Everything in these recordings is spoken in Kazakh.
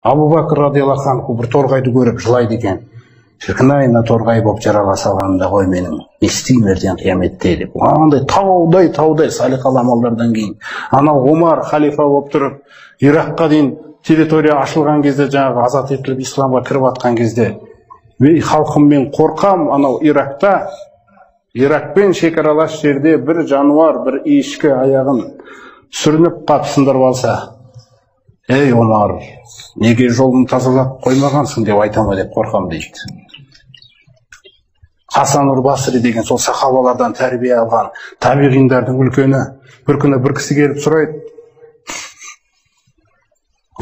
Абу Бәкір радиаллаху анху бір торғайды көріп жылайды екен. Шіркін-ай, мына торғай болып жарала салғанымда ғой менің, не істеймін ертең қияметте деп. Андай таудай салиқалы амалдардан кейін. Анау Омар халифа болып тұрып, Иракқа дейін территория ашылған кезде, жаңағы азат етіліп исламға кіріп атқан кезде, халқыммен қорқам, анау Иракпен шекаралас жерде бір жануар, бір ешкі аяғын сүрініп қап сындырып алса, ей Омар, неге жолын тазалап қоймағансың деп айтама деп қорқам дейді. Хасан Ул-Басри деген сол сахабалардан тәрбие алған табиғиндардың үлкені бір күні бір кісі келіп сұрайды.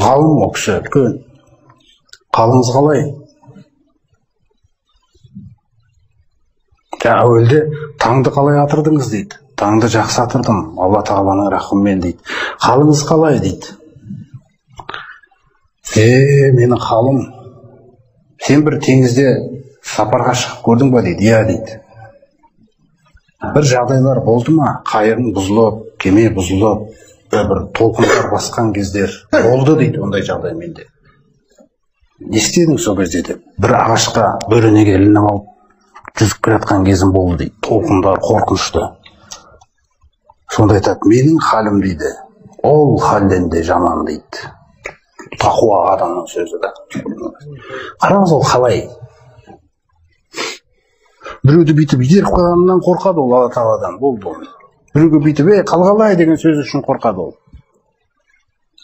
Ғалым ол кісі үлкен. Қалыңыз қалай? Әуелде таңды қалай атырдыңыз дейді. Таңды жақсы атырдым, Алла тағаланың рахымымен дейді. Қалыңыз қалай дейді. Менің қалым, сен бір теңізде сапарға шығып көрдің ба дейді. Иә дейді. Бір жағдайлар болды ма? Қайығың бұзылып, кеме бұзылып, бір толқындар басқан кездер болды дейді, ондай жағдай менде. Не істедің сол кезде деп? Бір ағашқа бөренеге ілініп алып жүзіп келе жатқан кезім болды дейді. Толқындар қорқынышты. Сонда айтады, менің халім дейді, ол халден де жаман дейді. Тақуа адамның сөзі да. Қараңыз, ол қалай? Біреуді бүйтіп итеріп қойғанынан қорқады ол, Алла тағаладан, болды ол. Біреуге бүйтіп, қалғалай деген сөз үшін қорқады ол.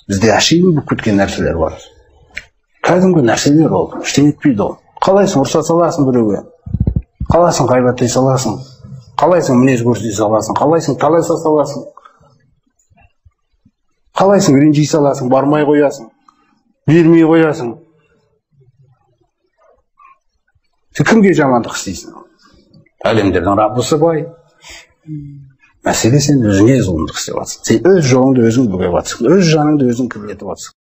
Бізде әшейін болып кеткен нәрселер бар. Кәдімгі нәрселер ол, ештеңе етпейді ол. Қалайсың, ұрса саласың біреуге? Қалайсың, ғайбаттай саласың? Қалайсың, мінез көрсете саласың? Қалайсың, таласа саласың? Қалайсың, ренжи саласың, бармай қоясың? Бермей қоясың? Сен кімге жамандық істейсің? Әлемдердің Раббысы бай. Мәселе сен өзіңе зұлымдық істеп жатсың. Сен өз жолыңды өзің бүгіп жатсың. Өз жаныңды өзің кірлетіп жатсың.